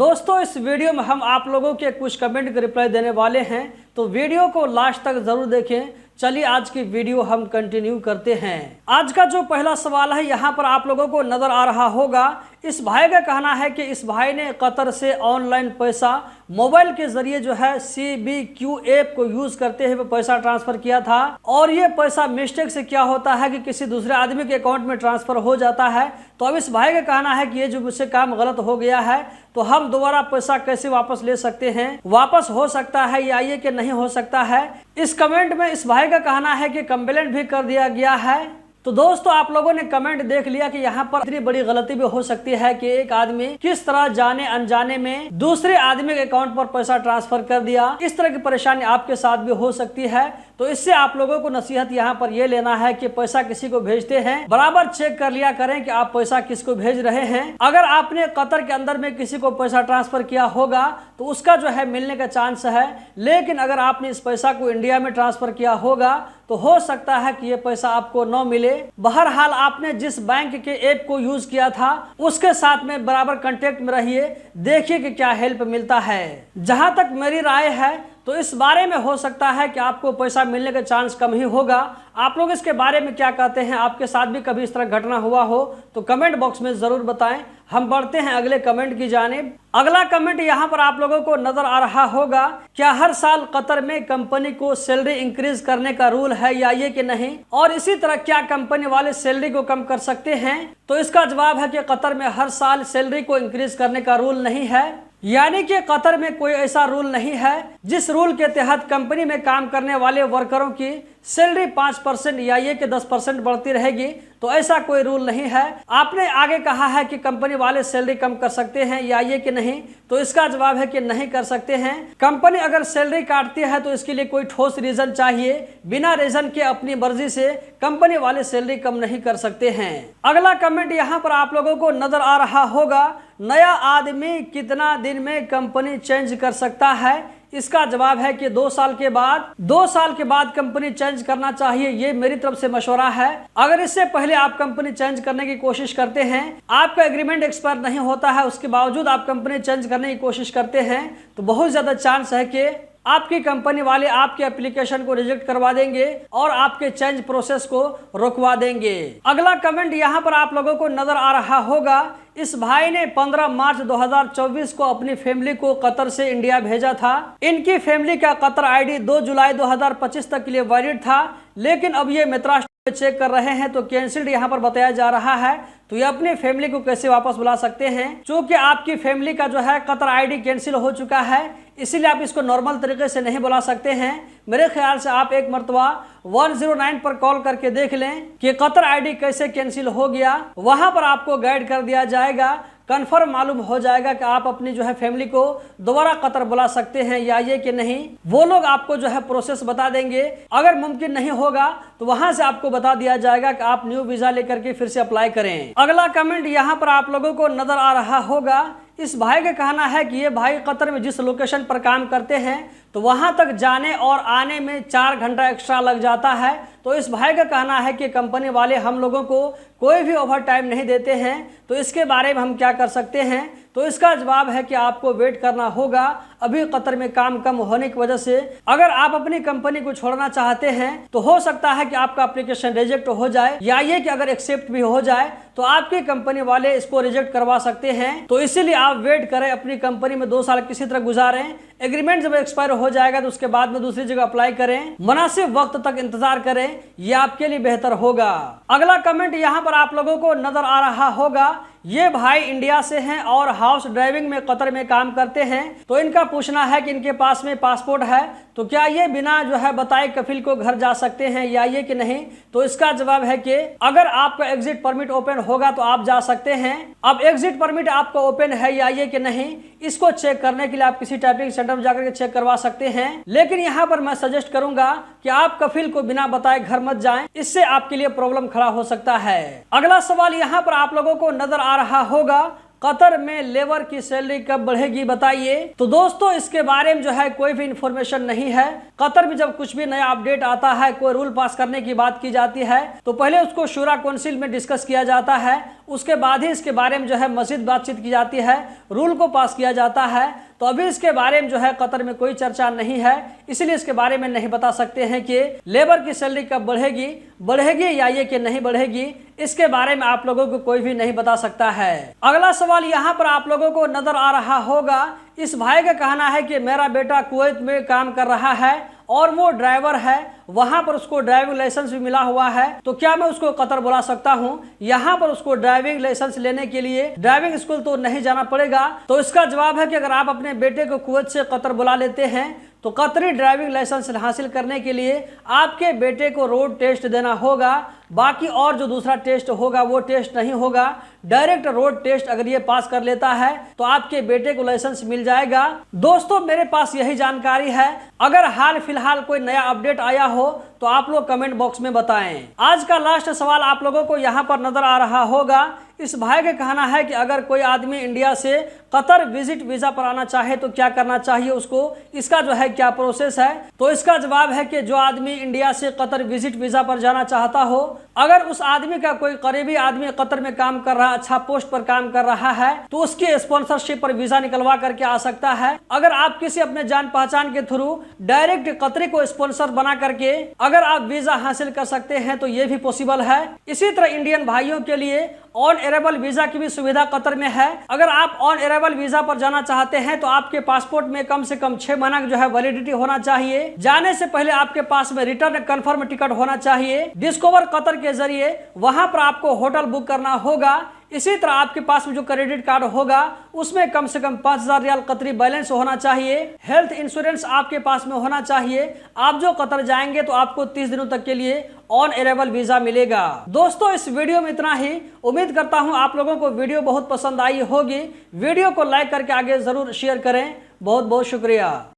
दोस्तों इस वीडियो में हम आप लोगों के कुछ कमेंट के रिप्लाई देने वाले हैं, तो वीडियो को लास्ट तक जरूर देखें। चलिए आज की वीडियो हम कंटिन्यू करते हैं। आज का जो पहला सवाल है यहाँ पर आप लोगों को नजर आ रहा होगा। इस भाई का कहना है कि इस भाई ने कतर से ऑनलाइन पैसा मोबाइल के जरिए जो है CBQ ऐप को यूज करते हुए पैसा ट्रांसफर किया था, और ये पैसा मिस्टेक से क्या होता है कि किसी दूसरे आदमी के अकाउंट में ट्रांसफर हो जाता है। तो अब इस भाई का कहना है कि ये जो मुझसे काम गलत हो गया है, तो हम दोबारा पैसा कैसे वापस ले सकते हैं, वापस हो सकता है या ये कि नहीं हो सकता है। इस कमेंट में इस भाई का कहना है कि कंप्लेंट भी कर दिया गया है। तो दोस्तों आप लोगों ने कमेंट देख लिया कि यहाँ पर इतनी बड़ी गलती भी हो सकती है कि एक आदमी किस तरह जाने अनजाने में दूसरे आदमी के अकाउंट पर पैसा ट्रांसफर कर दिया। इस तरह की परेशानी आपके साथ भी हो सकती है। तो इससे आप लोगों को नसीहत यहाँ पर यह लेना है कि पैसा किसी को भेजते हैं बराबर चेक कर लिया करें कि आप पैसा किसको भेज रहे हैं। अगर आपने कतर के अंदर में किसी को पैसा ट्रांसफर किया होगा तो उसका जो है मिलने का चांस है, लेकिन अगर आपने इस पैसा को इंडिया में ट्रांसफर किया होगा तो हो सकता है कि ये पैसा आपको न मिले। बहरहाल आपने जिस बैंक के ऐप को यूज किया था उसके साथ में बराबर कांटेक्ट में रहिए, देखिए कि क्या हेल्प मिलता है। जहां तक मेरी राय है तो इस बारे में हो सकता है कि आपको पैसा मिलने का चांस कम ही होगा। आप लोग इसके बारे में क्या कहते हैं? आपके साथ भी कभी इस तरह घटना हुआ हो तो कमेंट बॉक्स में जरूर बताएं। हम बढ़ते हैं अगले कमेंट की जानिब। अगला कमेंट यहाँ पर आप लोगों को नजर आ रहा होगा, क्या हर साल कतर में कंपनी को सैलरी इंक्रीज करने का रूल है या ये कि नहीं, और इसी तरह क्या कंपनी वाले सैलरी को कम कर सकते हैं? तो इसका जवाब है कि कतर में हर साल सैलरी को इंक्रीज करने का रूल नहीं है। यानी कि कतर में कोई ऐसा रूल नहीं है जिस रूल के तहत कंपनी में काम करने वाले वर्करों की सैलरी 5% या ये कि 10% बढ़ती रहेगी। तो ऐसा कोई रूल नहीं है। आपने आगे कहा है कि कंपनी वाले सैलरी कम कर सकते हैं या ये कि नहीं, तो इसका जवाब है कि नहीं कर सकते हैं। कंपनी अगर सैलरी काटती है तो इसके लिए कोई ठोस रीजन चाहिए। बिना रीजन के अपनी मर्जी से कंपनी वाले सैलरी कम नहीं कर सकते हैं। अगला कमेंट यहाँ पर आप लोगों को नजर आ रहा होगा, नया आदमी कितना दिन में कंपनी चेंज कर सकता है? इसका जवाब है कि 2 साल के बाद कंपनी चेंज करना चाहिए। ये मेरी तरफ से मशवरा है। अगर इससे पहले आप कंपनी चेंज करने की कोशिश करते हैं, आपका एग्रीमेंट एक्सपायर नहीं होता है, उसके बावजूद आप कंपनी चेंज करने की कोशिश करते हैं, तो बहुत ज्यादा चांस है कि आपकी कंपनी वाले आपके एप्लीकेशन को रिजेक्ट करवा देंगे और आपके चेंज प्रोसेस को रोकवा देंगे। अगला कमेंट यहाँ पर आप लोगों को नजर आ रहा होगा, इस भाई ने 15 मार्च 2024 को अपनी फैमिली को कतर से इंडिया भेजा था। इनकी फैमिली का कतर आईडी 2 जुलाई 2025 तक के लिए वैलिड था, लेकिन अब ये मित्रा चेक कर रहे हैं तो कैंसिल्ड यहाँ पर बताया जा रहा है। तो ये अपनी फैमिली को कैसे वापस बुला सकते हैं? क्योंकि आपकी फैमिली का जो है कतर आईडी कैंसिल हो चुका है, इसीलिए आप इसको नॉर्मल तरीके से नहीं बुला सकते हैं। मेरे ख्याल से आप एक मरतबा 109 पर कॉल करके देख लें कि कतर आईडी कैसे कैंसिल हो गया। वहां पर आपको गाइड कर दिया जाएगा, कंफर्म मालूम हो जाएगा कि आप अपनी जो है फैमिली को दोबारा कतर बुला सकते हैं या ये कि नहीं। वो लोग आपको जो है प्रोसेस बता देंगे। अगर मुमकिन नहीं होगा तो वहां से आपको बता दिया जाएगा कि आप न्यू वीजा लेकर के फिर से अप्लाई करें। अगला कमेंट यहाँ पर आप लोगों को नजर आ रहा होगा, इस भाई का कहना है कि ये भाई कतर में जिस लोकेशन पर काम करते हैं तो वहां तक जाने और आने में 4 घंटा एक्स्ट्रा लग जाता है। तो इस भाई का कहना है कि कंपनी वाले हम लोगों को कोई भी ओवर टाइम नहीं देते हैं, तो इसके बारे में हम क्या कर सकते हैं? तो इसका जवाब है कि आपको वेट करना होगा। अभी कतर में काम कम होने की वजह से अगर आप अपनी कंपनी को छोड़ना चाहते हैं तो हो सकता है कि आपका एप्लीकेशन रिजेक्ट हो जाए, या ये कि अगर एक्सेप्ट भी हो जाए तो आपकी कंपनी वाले इसको रिजेक्ट करवा सकते हैं। तो इसीलिए आप वेट करें, अपनी कंपनी में 2 साल किसी तरह गुजारें। एग्रीमेंट जब एक्सपायर हो जाएगा तो उसके बाद में दूसरी जगह अप्लाई करें, मुनासिब वक्त तक इंतजार करें, यह आपके लिए बेहतर होगा। अगला कमेंट यहाँ पर आप लोगों को नजर आ रहा होगा, ये भाई इंडिया से हैं और हाउस ड्राइविंग में कतर में काम करते हैं। तो इनका पूछना है कि इनके पास में पासपोर्ट है, तो क्या ये बिना जो है बताए कफिल को घर जा सकते हैं या ये कि नहीं? तो इसका जवाब है कि अगर आपका एग्जिट परमिट ओपन होगा तो आप जा सकते हैं। अब एग्जिट परमिट आपका ओपन है या ये कि नहीं, इसको चेक करने के लिए आप किसी टाइपिंग सेंटर में जाकर के चेक करवा सकते हैं। लेकिन यहाँ पर मैं सजेस्ट करूंगा कि आप कफिल को बिना बताए घर मत जाएं, इससे आपके लिए प्रॉब्लम खड़ा हो सकता है। अगला सवाल यहाँ पर आप लोगों को नजर आ रहा होगा, कतर में लेबर की सैलरी कब बढ़ेगी बताइए। तो दोस्तों इसके बारे में जो है कोई भी इंफॉर्मेशन नहीं है। कतर में जब कुछ भी नया अपडेट आता है, कोई रूल पास करने की बात की जाती है तो पहले उसको शूरा काउंसिल में डिस्कस किया जाता है, उसके बाद ही इसके बारे में जो है मजीद बातचीत की जाती है, रूल को पास किया जाता है। तो अभी इसके बारे में जो है कतर में कोई चर्चा नहीं है, इसलिए इसके बारे में नहीं बता सकते हैं कि लेबर की सैलरी कब बढ़ेगी या ये कि नहीं बढ़ेगी। इसके बारे में आप लोगों को कोई भी नहीं बता सकता है। अगला सवाल यहाँ पर आप लोगों को नजर आ रहा होगा, इस भाई का कहना है कि मेरा बेटा कुवैत में काम कर रहा है और वो ड्राइवर है, वहां पर उसको ड्राइविंग लाइसेंस भी मिला हुआ है, तो क्या मैं उसको कतर बुला सकता हूं? यहाँ पर उसको ड्राइविंग लाइसेंस लेने के लिए ड्राइविंग स्कूल तो नहीं जाना पड़ेगा। तो इसका जवाब है कि अगर आप अपने बेटे को कुवैत से कतर बुला लेते हैं तो कतरी ड्राइविंग लाइसेंस हासिल करने के लिए आपके बेटे को रोड टेस्ट देना होगा, बाकी और जो दूसरा टेस्ट होगा वो टेस्ट नहीं होगा। डायरेक्ट रोड टेस्ट अगर ये पास कर लेता है तो आपके बेटे को लाइसेंस मिल जाएगा। दोस्तों मेरे पास यही जानकारी है, अगर हाल फिलहाल कोई नया अपडेट आया हो तो आप लोग कमेंट बॉक्स में बताएं। आज का लास्ट सवाल आप लोगों को यहाँ पर नजर आ रहा होगा, इस भाई का कहना है कि अगर कोई आदमी इंडिया से कतर विजिट वीजा पर आना चाहे तो क्या करना चाहिए उसको, इसका जो है क्या प्रोसेस है। तो इसका जवाब है कि जो आदमी इंडिया से कतर विजिट वीजा पर जाना चाहता हो, अगर उस आदमी का कोई करीबी आदमी कतर में काम कर रहा, अच्छा पोस्ट पर काम कर रहा है, तो उसकी स्पॉन्सरशिप पर वीजा निकलवा करके आ सकता है। अगर आप किसी अपने जान पहचान के थ्रू डायरेक्ट कतरी को स्पॉन्सर बना करके अगर आप वीजा हासिल कर सकते हैं तो ये भी पॉसिबल है। इसी तरह इंडियन भाइयों के लिए ऑन अराइवल वीजा की भी सुविधा कतर में है। अगर आप ऑन अराइवल वीजा पर जाना चाहते हैं तो आपके पासपोर्ट में कम से कम 6 महीना जो है वैलिडिटी होना चाहिए। जाने से पहले आपके पास में रिटर्न कंफर्म टिकट होना चाहिए। डिस्कवर कतर के जरिए वहां पर आपको होटल बुक करना होगा। इसी तरह आपके पास में जो क्रेडिट कार्ड होगा उसमें कम से कम 5000 रियाल कतरी बैलेंस होना चाहिए। हेल्थ इंश्योरेंस आपके पास में होना चाहिए। आप जो कतर जाएंगे तो आपको 30 दिनों तक के लिए ऑन अराइवल वीजा मिलेगा। दोस्तों इस वीडियो में इतना ही। उम्मीद करता हूं आप लोगों को वीडियो बहुत पसंद आई होगी। वीडियो को लाइक करके आगे जरूर शेयर करें। बहुत बहुत शुक्रिया।